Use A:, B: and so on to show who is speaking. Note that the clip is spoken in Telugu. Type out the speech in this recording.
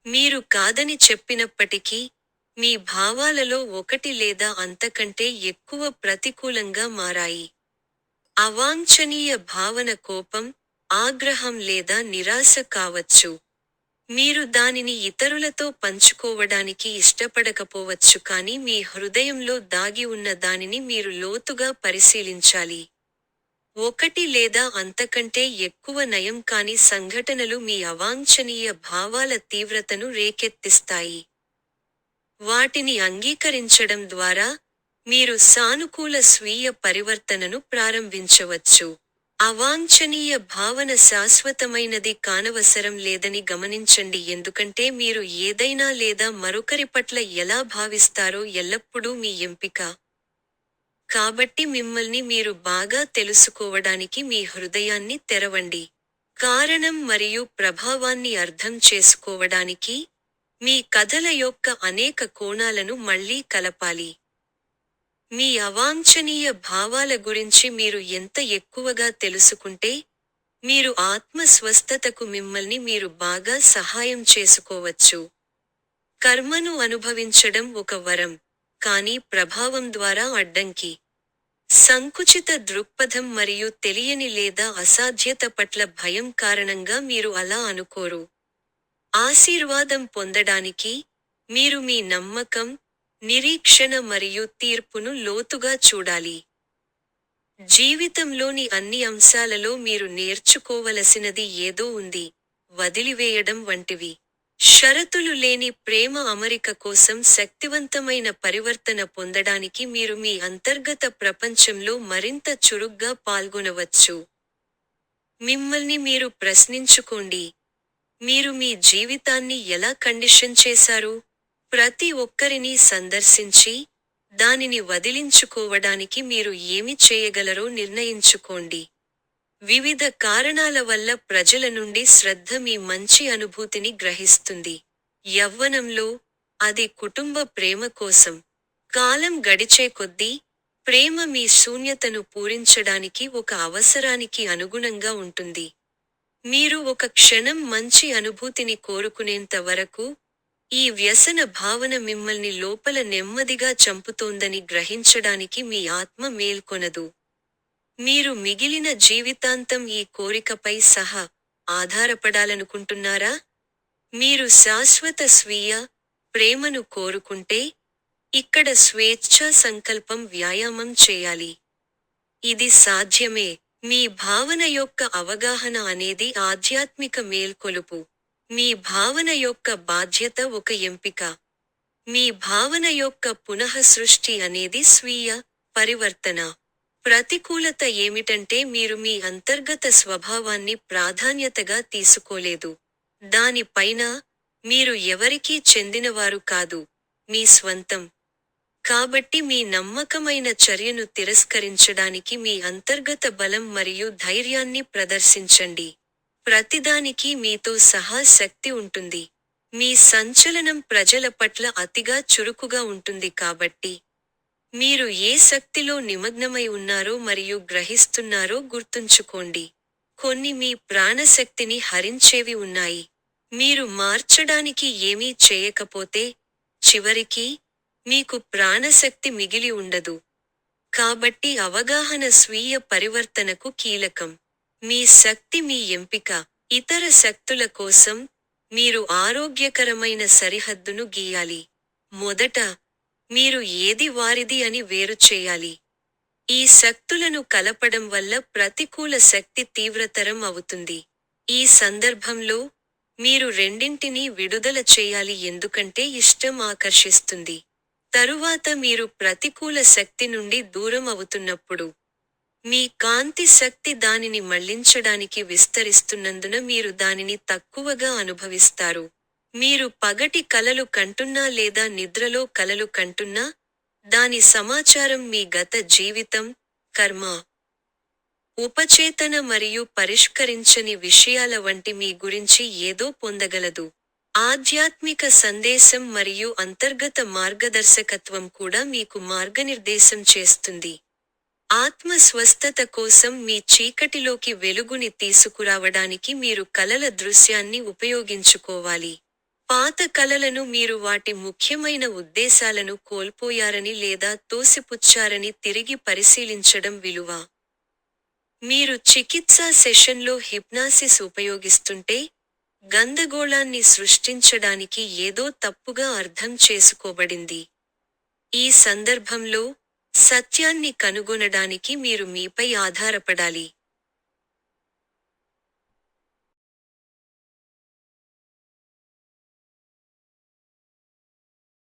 A: మీరు కాదని చెప్పినప్పటికీ, మీ భావాలలో ఒకటి లేదా అంతకంటే ఎక్కువ ప్రతికూలంగా మారాయి. అవాంఛనీయ భావన కోపం, ఆగ్రహం లేదా నిరాశ కావచ్చు. మీరు దానిని ఇతరులతో పంచుకోవడానికి ఇష్టపడకపోవచ్చు కానీ మీ హృదయంలో దాగి ఉన్న దానిని మీరు లోతుగా పరిశీలించాలి. ఒకటి లేదా అంతకంటే ఎక్కువ నయం కాని సంఘటనలు మీ అవాంఛనీయ భావాల తీవ్రతను రేకెత్తిస్తాయి. వాటిని అంగీకరించడం ద్వారా, మీరు సానుకూల స్వీయ పరివర్తనను ప్రారంభించవచ్చు. అవాంఛనీయ భావన శాశ్వతమైనది కానవసరం లేదని గమనించండి ఎందుకంటే మీరు ఏదైనా లేదా మరొకరి పట్ల ఎలా భావిస్తారో ఎల్లప్పుడూ మీ ఎంపిక. కాబట్టి మిమ్మల్ని మీరు బాగా తెలుసుకోవడానికి మీ హృదయాన్ని తెరవండి. కారణం మరియు ప్రభావాన్ని అర్థం చేసుకోవడానికి, మీ కథల యొక్క అనేక కోణాలను మళ్ళీ కలపాలి. మీ అవాంఛనీయ భావాల గురించి మీరు ఎంత ఎక్కువగా తెలుసుకుంటే, మీరు ఆత్మ స్వస్థతకు మిమ్మల్ని మీరు బాగా సహాయం చేసుకోవచ్చు. కర్మను అనుభవించడం ఒక వరం, కానీ ప్రభావం ద్వారా అడ్డంకి. సంకుచిత దృక్పథం మరియు తెలియని లేదా అసాధ్యత పట్ల భయం కారణంగా మీరు అలా అనుకోరు. ఆశీర్వాదం పొందడానికి, మీరు మీ నమ్మకం, నిరీక్షణ మరియు తీర్పును లోతుగా చూడాలి. జీవితంలోని అన్ని అంశాలలో మీరు నేర్చుకోవలసినది ఏదో ఉంది, వదిలివేయడం వంటివి. షరతులు లేని ప్రేమ అమరిక కోసం శక్తివంతమైన పరివర్తన పొందడానికి మీరు మీ అంతర్గత ప్రపంచంలో మరింత చురుగ్గా పాల్గొనవచ్చు. మిమ్మల్ని మీరు ప్రశ్నించుకోండి. మీరు మీ జీవితాన్ని ఎలా కండిషన్ చేశారు? ప్రతి ఒక్కరిని సందర్శించి, దానిని వదిలించుకోవడానికి మీరు ఏమి చేయగలరో నిర్ణయించుకోండి. వివిధ కారణాల వల్ల ప్రజల నుండి శ్రద్ధ మీ మంచి అనుభూతిని గ్రహిస్తుంది. యవ్వనంలో, అది కుటుంబ ప్రేమ కోసం. కాలం గడిచే కొద్దీ, ప్రేమ మీ శూన్యతను పూరించడానికి ఒక అవసరానికి అనుగుణంగా ఉంటుంది. మీరు ఒక క్షణం మంచి అనుభూతిని కోరుకునేంత వరకు, ఈ వ్యసన భావన మిమ్మల్ని లోపల నెమ్మదిగా చంపుతోందని గ్రహించడానికి మీ ఆత్మ మేల్కొనదు. మీరు మిగిలిన జీవితాంతం ఈ కోరికపై ఆధారపడాలనుకుంటున్నారా? మీరు శాశ్వత స్వీయ ప్రేమను కోరుకుంటే, ఇక్కడ స్వేచ్ఛా సంకల్పం వ్యాయామం చేయాలి. ఇది సాధ్యమే. మీ భావన యొక్క అవగాహన అనేది ఆధ్యాత్మిక మేల్కొలుపు. మీ భావన యొక్క బాధ్యత ఒక ఎంపిక. మీ భావన యొక్క పునఃసృష్టి అనేది స్వీయ పరివర్తన. ప్రతికూలత ఏమిటంటే మీరు మీ అంతర్గత స్వభావాన్ని ప్రాధాన్యతగా తీసుకోలేదు. దాని పైన, మీరు ఎవరికీ చెందినవారు కాదు, మీ స్వంతం. కాబట్టి మీ నమ్మకమైన చర్యను తిరస్కరించడానికి మీ అంతర్గత బలం మరియు ధైర్యాన్ని ప్రదర్శించండి. ప్రతిదానికి మీతో సహా శక్తి ఉంటుంది. మీ సంచలనం ప్రజల పట్ల అతిగా చురుకుగా ఉంటుంది కాబట్టి, మీరు ఏ శక్తిలో నిమగ్నమై ఉన్నారో మరియు గ్రహిస్తున్నారో గుర్తుంచుకోండి. కొన్ని మీ ప్రాణశక్తిని హరించేవి ఉన్నాయి. మీరు మార్చడానికి ఏమీ చేయకపోతే, చివరికి, మీకు ప్రాణశక్తి మిగిలి ఉండదు. కాబట్టి అవగాహన స్వీయ పరివర్తనకు కీలకం. మీ శక్తి మీ ఎంపిక. ఇతర శక్తుల కోసం, మీరు ఆరోగ్యకరమైన సరిహద్దును గీయాలి. మొదట, మీరు ఏది వారిది అని వేరు చేయాలి. ఈ శక్తులను కలపడం వల్ల ప్రతికూల శక్తి తీవ్రతరం అవుతుంది. ఈ సందర్భంలో, మీరు రెండింటినీ విడుదల చేయాలి ఎందుకంటే ఇష్టం ఆకర్షిస్తుంది. తరువాత మీరు ప్రతికూల శక్తి నుండి దూరం అవుతున్నప్పుడు, మీ కాంతి శక్తి దానిని మళ్లించడానికి విస్తరిస్తున్నందున మీరు దానిని తక్కువగా అనుభవిస్తారు. మీరు పగటి కలలు కంటున్నా లేదా నిద్రలో కలలు కంటున్నా, దాని సమాచారం మీ గత జీవితం, కర్మ, ఉపచేతన మరియు పరిష్కరించని విషయాల వంటి మీ గురించి ఏదో పొందగలదు. ఆధ్యాత్మిక సందేశం మరియు అంతర్గత మార్గదర్శకత్వం కూడా మీకు మార్గనిర్దేశం చేస్తుంది. ఆత్మ స్వస్థత కోసం మీ చీకటిలోకి వెలుగుని తీసుకురావడానికి మీరు కలల దృశ్యాన్ని ఉపయోగించుకోవాలి. పాత కలలను మీరు వాటి ముఖ్యమైన ఉద్దేశాలను కోల్పోయారని లేదా తోసిపుచ్చారని తిరిగి పరిశీలించడం విలువ. మీరు చికిత్సా సెషన్లో హిప్నాసిస్ ఉపయోగిస్తుంటే, గందగోళాన్ని సృష్టించడానికి ఏదో తప్పుగా అర్థం చేసుకోబడింది. ఈ సందర్భంలో, సత్యాన్ని కనుగొనడానికి మీరు మీపై ఆధారపడాలి.